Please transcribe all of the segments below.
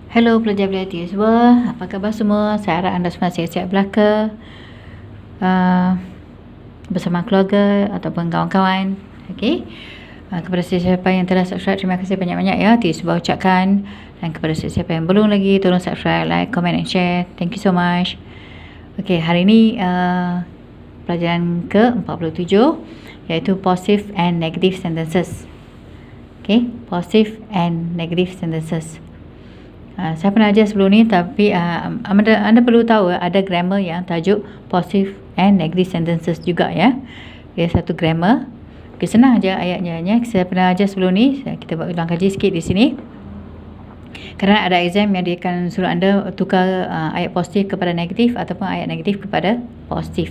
Hello pelajar-pelajar semua, apa khabar semua? Saya harap anda semua sihat-sihat belaka bersama keluarga ataupun kawan-kawan. Okey. Kepada sesiapa yang telah subscribe, terima kasih banyak-banyak ya. Tiba ucapkan. Dan kepada sesiapa yang belum lagi, tolong subscribe, like, comment and share. Thank you so much. Okey, hari ini pelajaran ke-47 iaitu positive and negative sentences. Okey, positive and negative sentences. Saya pernah ajar sebelum ni, tapi anda perlu tahu ada grammar yang tajuk positive and negative sentences juga ya. Dia satu grammar. Okay, senang aja ayatnya. Saya pernah ajar sebelum ni. Kita buat ulang kaji sikit di sini. Kerana ada exam yang dia akan suruh anda tukar ayat positif kepada negatif ataupun ayat negatif kepada positif.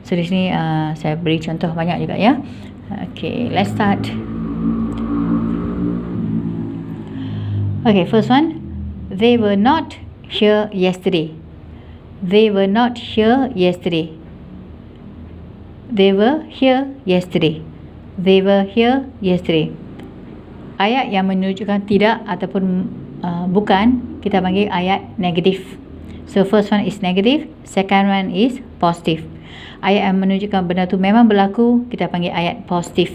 So di sini saya beri contoh banyak juga ya. Okay, let's start. Okay, first one. They were not here yesterday. They were not here yesterday. They were here yesterday. They were here yesterday. Ayat yang menunjukkan tidak ataupun bukan, kita panggil ayat negatif. So first one is negative, second one is positive. Ayat yang menunjukkan benda tu memang berlaku, kita panggil ayat positif.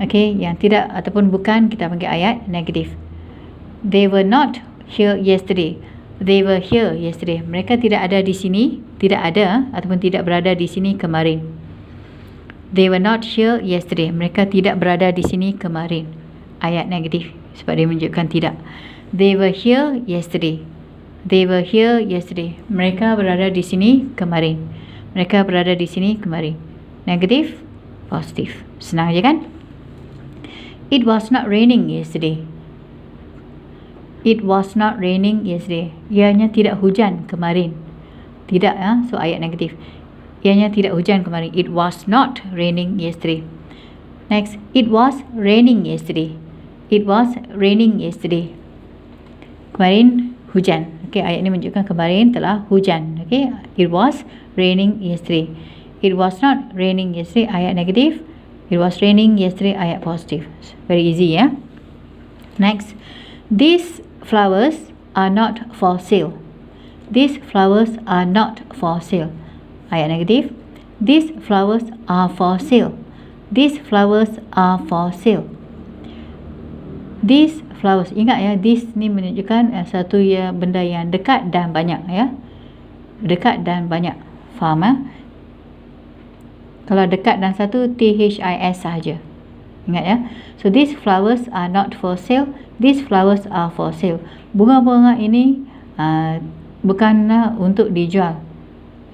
Okay, yang tidak ataupun bukan, kita panggil ayat negatif. They were not here yesterday. They were here yesterday. Mereka tidak ada di sini, tidak ada ataupun tidak berada di sini kemarin. They were not here yesterday. Mereka tidak berada di sini kemarin. Ayat negatif sebab dia menunjukkan tidak. They were here yesterday. They were here yesterday. Mereka berada di sini kemarin. Mereka berada di sini kemarin. Negatif, positif. Senang aja kan? It was not raining yesterday. It was not raining yesterday. Ianya tidak hujan kemarin. Tidak ya, so ayat negatif. Ianya tidak hujan kemarin. It was not raining yesterday. Next, it was raining yesterday. It was raining yesterday. Kemarin hujan. Okey, ayat ini menunjukkan kemarin telah hujan. Okey, it was raining yesterday. It was not raining yesterday, ayat negatif. It was raining yesterday, ayat positif. Very easy ya. Next, these flowers are not for sale. These flowers are not for sale. Ayat negatif. These flowers are for sale. These flowers are for sale. These flowers. Ingat ya, this ni menunjukkan satu ya, benda yang dekat dan banyak ya. Dekat dan banyak. Faham ya? Kalau dekat dan satu, THIS sahaja. Ingat ya. So these flowers are not for sale. These flowers are for sale. Bunga-bunga ini bukanlah untuk dijual.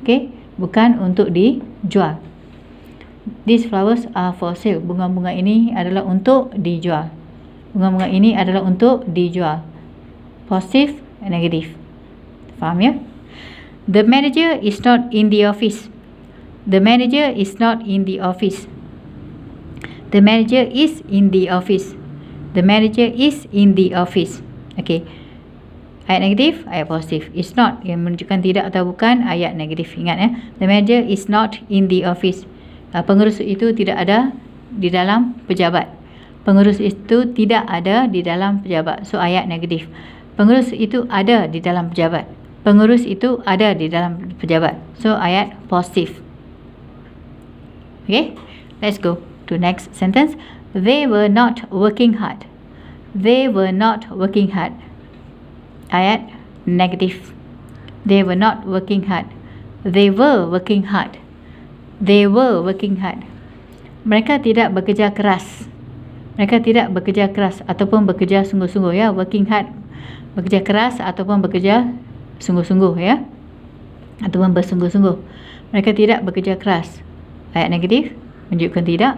Okay, bukan untuk dijual. These flowers are for sale. Bunga-bunga ini adalah untuk dijual. Bunga-bunga ini adalah untuk dijual. Positif, negatif. Faham ya? The manager is not in the office. The manager is not in the office. The manager is in the office. The manager is in the office. Okay. Ayat negatif, ayat positif. Is not yang menunjukkan tidak atau bukan, ayat negatif. Ingat ya. The manager is not in the office. Pengurus itu tidak ada di dalam pejabat. Pengurus itu tidak ada di dalam pejabat. So ayat negatif. Pengurus itu ada di dalam pejabat. Pengurus itu ada di dalam pejabat. So ayat positif. Okay. Let's go to next sentence. They were not working hard. They were not working hard. Ayat negatif. They were not working hard. They were working hard. They were working hard. Mereka tidak bekerja keras. Mereka tidak bekerja keras ataupun bekerja sungguh-sungguh ya. Working hard. Bekerja keras ataupun bekerja sungguh-sungguh ya. Ataupun bersungguh-sungguh. Mereka tidak bekerja keras. Ayat negatif menunjukkan tidak.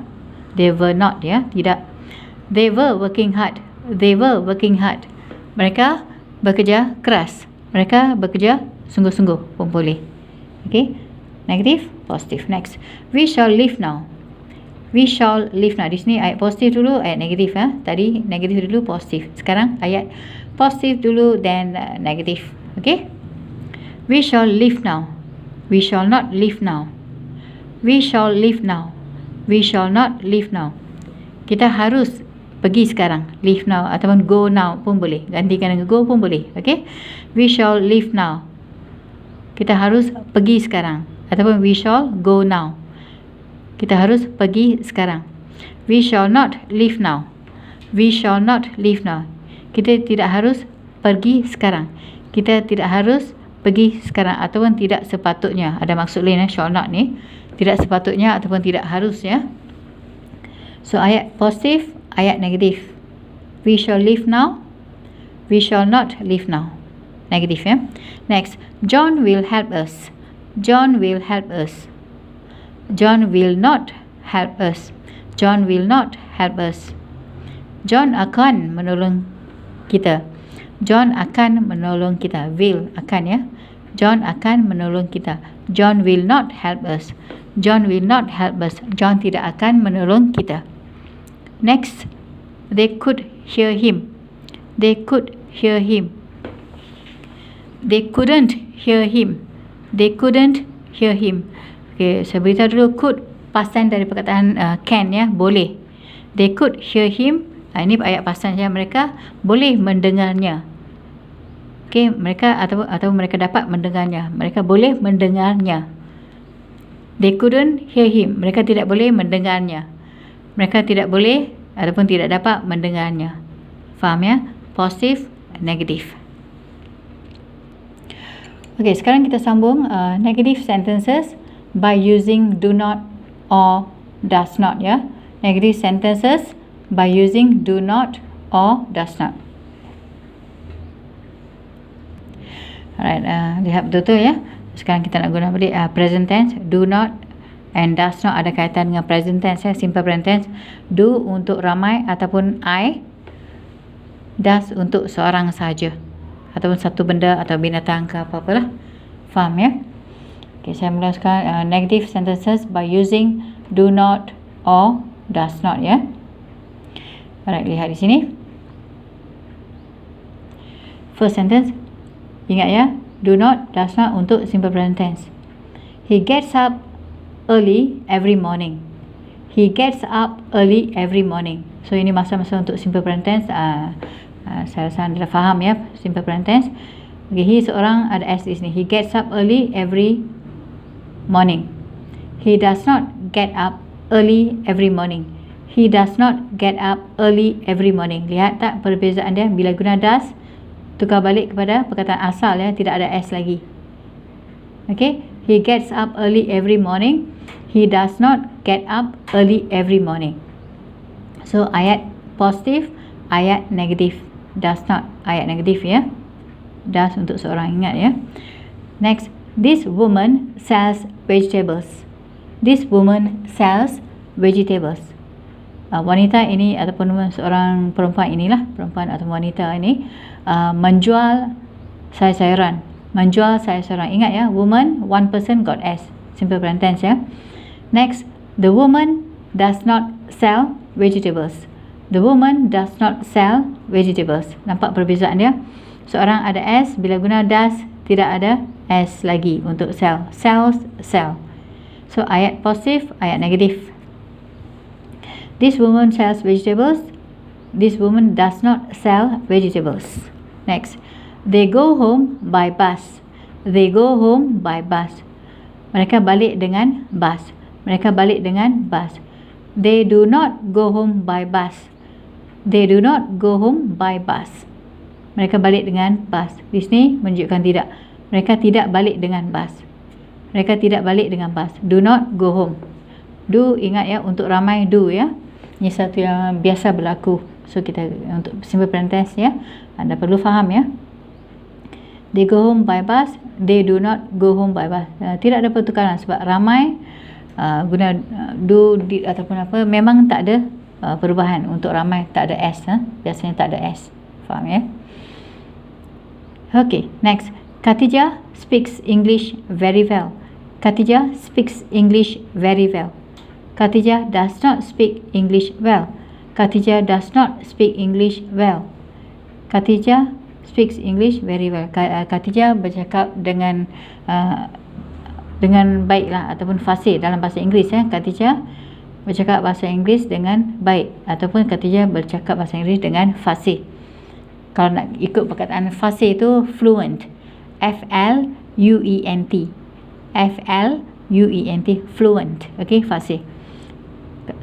They were not ya, tidak. They were working hard. They were working hard. Mereka bekerja keras. Mereka bekerja sungguh-sungguh pun boleh. Okay. Negatif, positif. Next. We shall leave now. We shall leave now. Di sini ayat positif dulu, ayat negatif ya. Tadi negatif dulu, positif. Sekarang ayat positif dulu dan negatif. Okay. We shall leave now. We shall not leave now. We shall leave now. We shall not leave now. Kita harus pergi sekarang, leave now, ataupun go now pun boleh, gantikan dengan go pun boleh. Okay, we shall leave now, kita harus pergi sekarang, ataupun we shall go now, kita harus pergi sekarang. We shall not leave now, we shall not leave now, kita tidak harus pergi sekarang, kita tidak harus pergi sekarang, ataupun tidak sepatutnya, ada maksud lain shall not ni, tidak sepatutnya ataupun tidak harus ya. So ayat positif, ayat negatif. We shall leave now, we shall not leave now, negatif ya. Next, John will help us, John will help us, John will not help us, John will not help us. John akan menolong kita, John akan menolong kita, will, akan ya. John akan menolong kita. John will not help us, John will not help us, John tidak akan menolong kita. Next, they could hear him, they could hear him, they couldn't hear him, they couldn't hear him. Okay, saya beritahu dulu, could past tense dari perkataan can ya, boleh. They could hear him, ini ayat past tense ya, mereka boleh mendengarnya. Okay, mereka atau mereka dapat mendengarnya, mereka boleh mendengarnya. They couldn't hear him, mereka tidak boleh mendengarnya, mereka tidak boleh ataupun tidak dapat mendengarnya. Faham ya? Positif, negatif. Okay, sekarang kita sambung negative sentences by using do not or does not ya. Negative sentences by using do not or does not. Alright, lihat betul-betul ya. Sekarang kita nak guna balik present tense. Do not and does not ada kaitan dengan present tense ya, simple present tense. Do untuk ramai ataupun I, does untuk seorang sahaja ataupun satu benda atau binatang ke apa-apalah. Faham ya? Okay, saya mula sekarang negative sentences by using do not or does not ya. Alright, lihat di sini. First sentence, ingat ya, do not, does not untuk simple present tense. He gets up early every morning. He gets up early every morning. So ini masa-masa untuk simple present tense. Saya rasa anda dah faham ya, simple present tense. Okay, he seorang ada S di sini. He gets up early every morning. He does not get up early every morning. He does not get up early every morning. Lihat tak perbezaan dia bila guna does, tukar balik kepada perkataan asal ya, tidak ada S lagi. Okay, he gets up early every morning. He does not get up early every morning. So ayat positif, ayat negatif. Does not, ayat negatif ya. Does untuk seorang, ingat ya. Next, this woman sells vegetables. This woman sells vegetables. Wanita ini ataupun seorang perempuan inilah, perempuan atau wanita ini menjual sayur-sayuran. Menjual sayur-sayuran. Ingat ya, woman, one person got S. Simple present tense ya. Next, the woman does not sell vegetables. The woman does not sell vegetables. Nampak perbezaan dia? Seorang ada S, bila guna does tidak ada S lagi untuk sell. Sells, sell. So ayat positif, ayat negatif. This woman sells vegetables. This woman does not sell vegetables. Next, they go home by bus. They go home by bus. Mereka balik dengan bus. Mereka balik dengan bus. They do not go home by bus. They do not go home by bus. Mereka balik dengan bus. Di sini menunjukkan tidak. Mereka tidak balik dengan bus. Mereka tidak balik dengan bus. Do not go home. Do, ingat ya, untuk ramai do ya. Ini satu yang biasa berlaku. So kita untuk simple present tense ya, anda perlu faham ya. They go home by bus. They do not go home by bus. Tidak ada pertukaran sebab ramai guna do, did ataupun apa, memang tak ada perubahan. Untuk ramai tak ada S. Biasanya tak ada S. Faham ya? Okay, next. Khatijah speaks English very well. Khatijah speaks English very well. Khatijah does not speak English well. Khatijah does not speak English well. Khatijah speaks English very well. Khatijah bercakap dengan baiklah ataupun fasih dalam bahasa Inggeris ya. Khatijah bercakap bahasa Inggeris dengan baik, ataupun Khatijah bercakap bahasa Inggeris dengan fasih. Kalau nak ikut perkataan fasih itu fluent, F-L-U-E-N-T, F-L-U-E-N-T, fluent. Okey, fasih.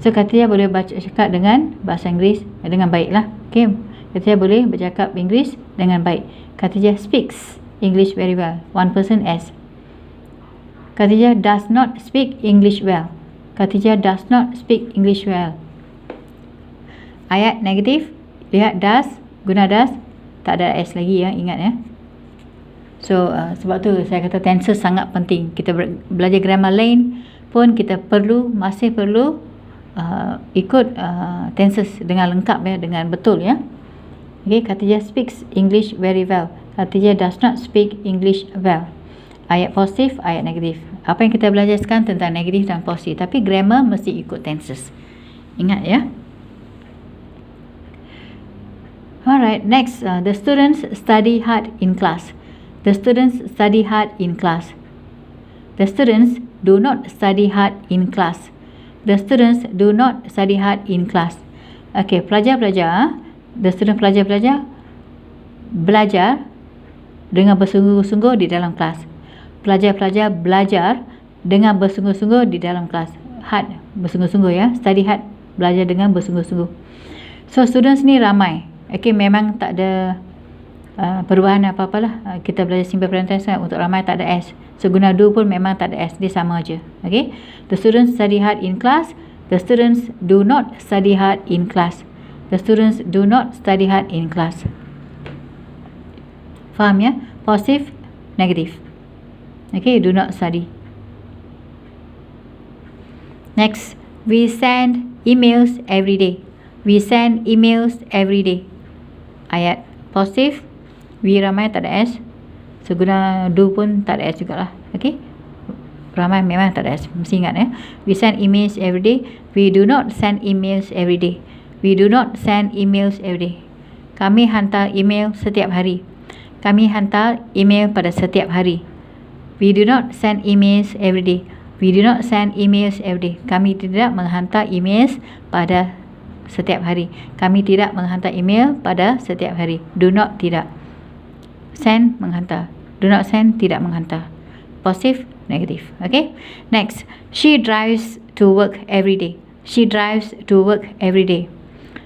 So Khatijah boleh bercakap dengan bahasa Inggeris dengan baik lah. Okey, Khatijah boleh bercakap Inggeris dengan baik. Khatijah speaks English very well. One person S. Khatijah does not speak English well. Khatijah does not speak English well. Ayat negatif, lihat does, guna does, tak ada S lagi ya, ingat ya. So sebab tu saya kata tenses sangat penting. Kita belajar grammar lain pun kita masih perlu ikut tenses dengan lengkap ya, dengan betul ya. Okay, Khatijah speaks English very well. Khatijah does not speak English well. Ayat positif, ayat negatif. Apa yang kita belajar sekarang tentang negatif dan positif, tapi grammar mesti ikut tenses. Ingat ya. Alright, next, the students study hard in class. The students study hard in class. The students do not study hard in class. The students do not study hard in class. Okay, pelajar-pelajar, the student pelajar-pelajar belajar dengan bersungguh-sungguh di dalam kelas. Pelajar-pelajar belajar dengan bersungguh-sungguh di dalam kelas. Hard, bersungguh-sungguh ya. Study hard, belajar dengan bersungguh-sungguh. So students ni ramai. Okay, memang tak ada perubahan apa-apa lah. Kita belajar simple present tense untuk ramai tak ada S. So guna do pun memang tak ada S, dia sama aja. Okay, the students study hard in class. The students do not study hard in class. The students do not study hard in class. Faham ya? Positif, negatif. Okay, do not study. Next, we send emails every day. We send emails every day. Ayat positif, we ramai tak ada S. So guna do pun tak ada S jugalah. Okay, ramai memang tak ada S, mesti ingat ya. We send emails every day. We do not send emails every day. We do not send emails every day. Kami hantar email setiap hari. Kami hantar email pada setiap hari. We do not send emails every day. We do not send emails every day. Kami tidak menghantar emails pada setiap hari. Kami tidak menghantar email pada setiap hari. Do not, tidak. Send, menghantar. Do not send, tidak menghantar. Positif, negatif. Okay. Next, she drives to work every day. She drives to work every day.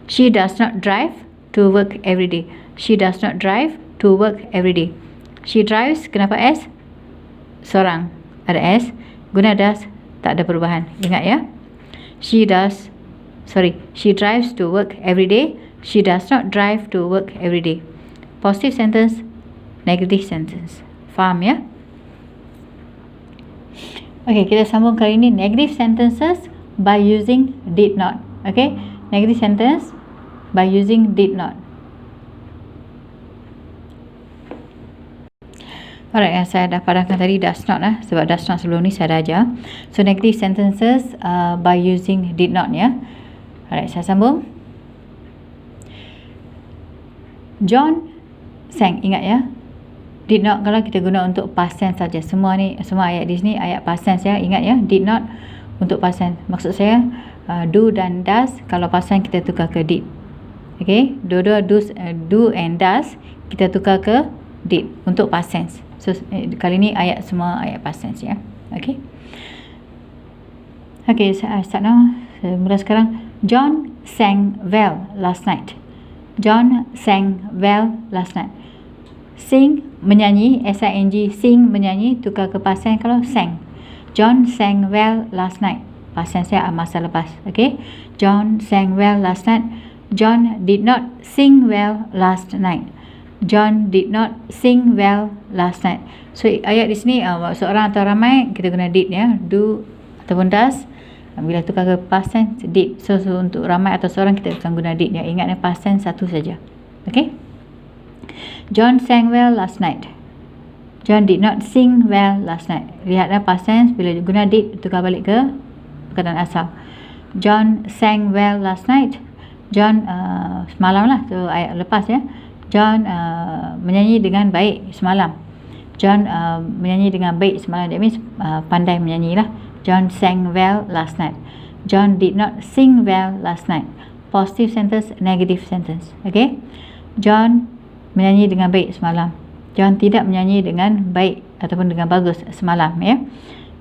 She does not drive to work every day. She does not drive to work every day. She drives, kenapa S? Seorang, ada S. Guna does, tak ada perubahan. Ingat ya. She drives to work every day. She does not drive to work every day. Positive sentence, negative sentence. Faham ya? Okay, kita sambung kali ini negative sentences by using did not. Okay, negative sentence by using did not. Alright, yang saya dah padamkan tadi does not lah, sebab does not sebelum ni saya dah ajar. So negative sentences by using did not ya. Alright, saya sambung. John sang, ingat ya. Did not kalau kita guna untuk past tense saja. Semua ayat di sini ayat past tense ya. Ingat ya, did not untuk past tense. Maksud saya do dan does, kalau past tense kita tukar ke did. Okay, do and does kita tukar ke did untuk past tense. So kali ni ayat semua ayat past tense ya. Okay. Okay, saya start now. Saya mula sekarang. John sang well last night. John sang well last night. Sing, menyanyi, S-I-N-G, sing, menyanyi, tukar ke past tense kalau sang. John sang well last night. Past tense saya masa lepas. Okay. John sang well last night. John did not sing well last night. John did not sing well last night. So ayat di sini seorang atau ramai kita guna did ya. Do ataupun does. Bila tukar ke past tense did. So untuk ramai atau seorang kita akan guna did ya. Ingat past tense satu saja. Okay. John sang well last night. John did not sing well last night. Lihatlah past tense bila guna did tukar balik ke perkataan asal. John sang well last night. John semalam lah. So ayat lepas ya. John menyanyi dengan baik semalam. John menyanyi dengan baik semalam. That means pandai menyanyi lah. John sang well last night. John did not sing well last night. Positive sentence, negative sentence. Okay. John menyanyi dengan baik semalam. John tidak menyanyi dengan baik ataupun dengan bagus semalam, ya.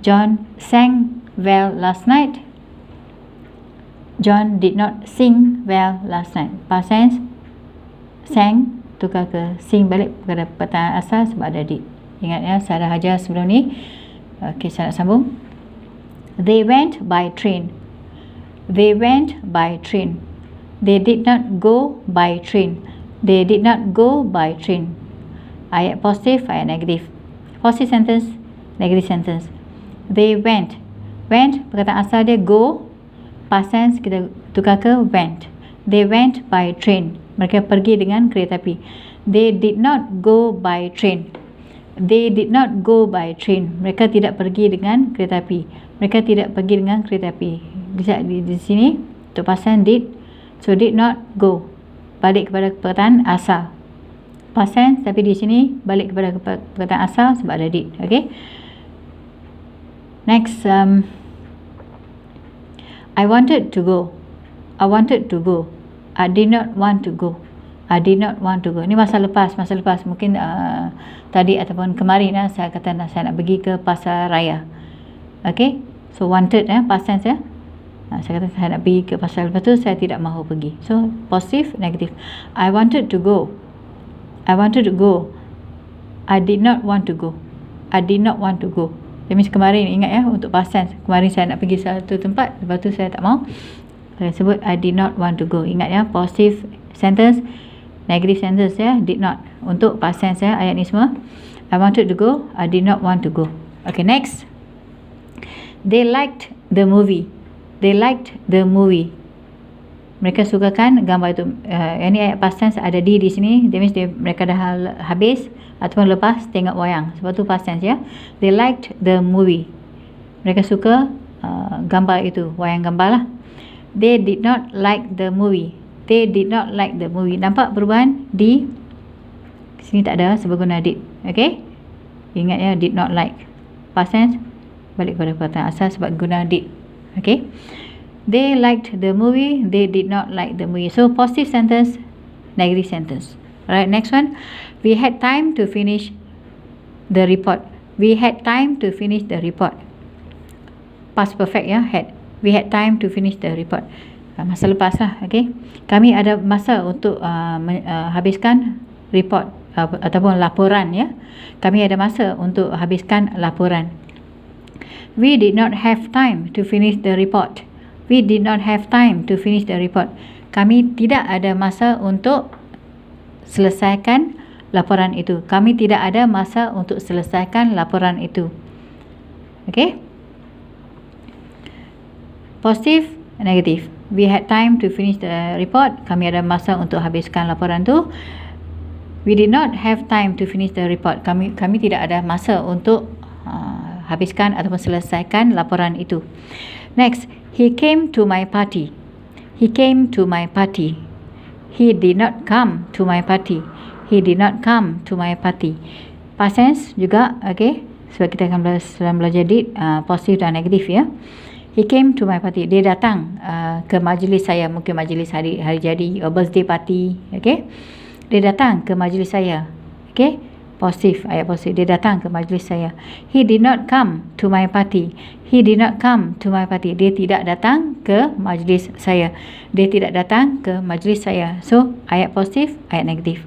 John sang well last night. John did not sing well last night. Past tense, sang tukar ke sing balik kepada perkataan asal sebab ada did. Ingat ya, saya dah ajar sebelum ni. Okey, saya nak sambung. They went by train. They went by train. They did not go by train. They did not go by train. Ayat positif, ayat negatif. Positive sentence, negative sentence. They went. Went, perkataan asal dia go. Past tense kita tukar ke went. They went by train. Mereka pergi dengan kereta api. They did not go by train. They did not go by train. Mereka tidak pergi dengan kereta api. Mereka tidak pergi dengan kereta api. Di sini untuk past tense did. So did not go. Balik kepada perkataan asal. Past tense, tapi di sini balik kepada perkataan asal sebab ada did. Okay. Next, I wanted to go. I wanted to go. I did not want to go. I did not want to go. Ini masa lepas. Mungkin tadi ataupun kemarin saya kata saya nak pergi ke pasar raya. Okay. So wanted past tense ya. Saya kata saya nak pergi ke pasar, lepas tu saya tidak mahu pergi. So positive, negative. I wanted to go. I wanted to go. I did not want to go. I did not want to go. That means kemarin, ingat ya, untuk past tense. Kemarin saya nak pergi satu tempat, lepas tu saya tak mahu. Saya sebut I did not want to go. Ingat ya, positive sentence, negative sentence ya, did not. Untuk past tense ya, ayat ni semua. I wanted to go. I did not want to go. Okay, next. They liked the movie. They liked the movie. Mereka sukakan gambar itu. Ini ayat past tense ada di sini. That means mereka dah habis ataupun lepas tengok wayang. Sebab tu past tense ya. They liked the movie. Mereka suka gambar itu, wayang gambar lah. They did not like the movie. They did not like the movie. Nampak perubahan di sini tak ada sebab guna did. Okay. Ingat ya, did not like. Past tense balik kepada perkataan asal sebab guna did. Okay. They liked the movie. They did not like the movie. So positive sentence, negative sentence. Alright, next one. We had time to finish the report. We had time to finish the report. Past perfect ya, had. We had time to finish the report. Masa lepas lah. Okay. Kami ada masa untuk habiskan report ataupun laporan ya. Kami ada masa untuk habiskan laporan. We did not have time to finish the report. We did not have time to finish the report. Kami tidak ada masa untuk selesaikan laporan itu. Kami tidak ada masa untuk selesaikan laporan itu. Okay. Positive, negative. We had time to finish the report. Kami ada masa untuk habiskan laporan tu. We did not have time to finish the report. Kami tidak ada masa untuk habiskan ataupun selesaikan laporan itu. Next, he came to my party. He came to my party. He did not come to my party. He did not come to my party. Past tense juga, okay. Sebab kita akan belajar did, positif dan negatif ya. He came to my party. Dia datang ke majlis saya, mungkin majlis hari jadi, birthday party, okay. Dia datang ke majlis saya, okay. Positif, ayat positif. Dia datang ke majlis saya. He did not come to my party. He did not come to my party. Dia tidak datang ke majlis saya. Dia tidak datang ke majlis saya. So, ayat positif, ayat negatif.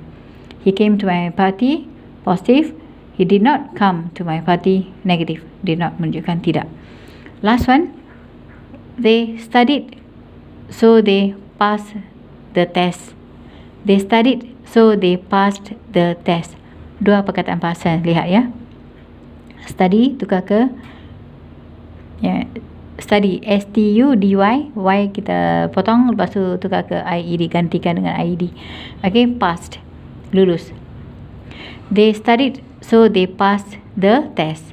He came to my party, positif. He did not come to my party, negatif. Did not menunjukkan tidak. Last one. They studied, so they passed the test. They studied, so they passed the test. Dua perkataan pasal, lihat ya. Study tukar ke ya, study, S-T-U-D-Y, Y kita potong, lepas tu tukar ke I-E-D, gantikan dengan I-E-D. Okay, passed, lulus. They studied, so they passed the test.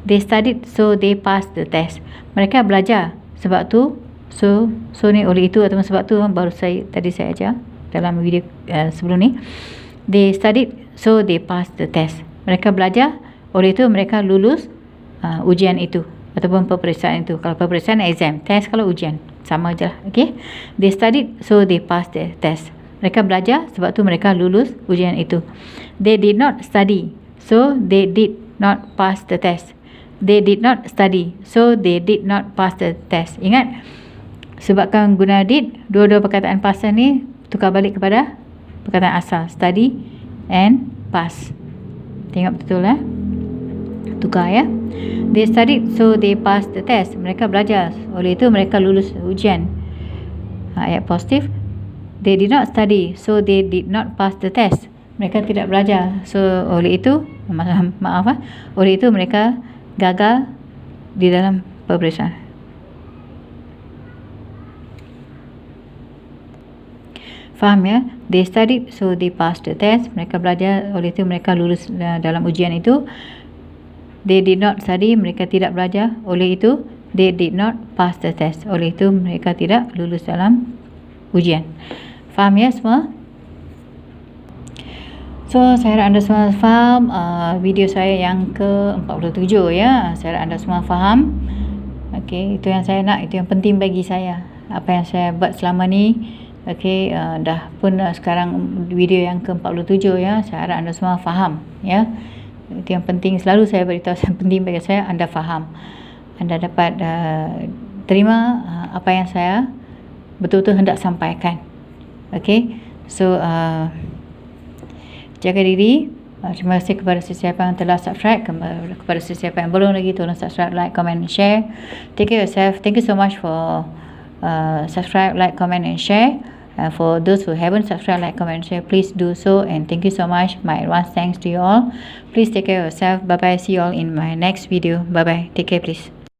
They studied, so they passed the test. Mereka belajar, sebab tu, so ni oleh itu ataupun sebab tu baru tadi saya ajar dalam video sebelum ni. They studied, so they passed the test. Mereka belajar, oleh itu mereka lulus ujian itu. ataupun peperiksaan itu. Kalau peperiksaan exam, test kalau ujian, sama je lah. Okay, they studied so they passed the test. Mereka belajar sebab tu mereka lulus ujian itu. They did not study so they did not pass the test. They did not study so they did not pass the test. Ingat, sebabkan guna did, dua-dua perkataan pasal ni tukar balik kepada perkataan asal, study and pass. Tengok betul tukar ya. They studied so they passed the test. Mereka belajar, oleh itu mereka lulus ujian. Ayat positif. They did not study so they did not pass the test. Mereka tidak belajar, so oleh itu oleh itu mereka gagal di dalam peperiksaan. Faham ya? They studied so they passed the test. Mereka belajar, oleh itu mereka lulus dalam ujian itu. They did not study, mereka tidak belajar, oleh itu they did not pass the test. Oleh itu mereka tidak lulus dalam ujian. Faham ya semua? So saya harap anda semua faham video saya yang ke-47 ya. Saya harap anda semua faham. Okey, itu yang saya nak, itu yang penting bagi saya. Apa yang saya buat selama ni. Okey, dah pun sekarang video yang ke-47 ya. Saya harap anda semua faham ya. Itu yang penting, selalu saya beritahu, yang penting bagi saya anda faham. Anda dapat terima apa yang saya betul-betul hendak sampaikan. Okey, so jaga diri. Terima kasih kepada sesiapa yang telah subscribe, kepada sesiapa yang belum lagi, tolong subscribe, like, comment and share. Take care of yourself. Thank you so much for subscribe, like, comment and share. For those who haven't subscribed, like, comment, share, please do so, and thank you so much. My advance thanks to you all. Please take care of yourself. Bye bye. See you all in my next video. Bye bye. Take care, please.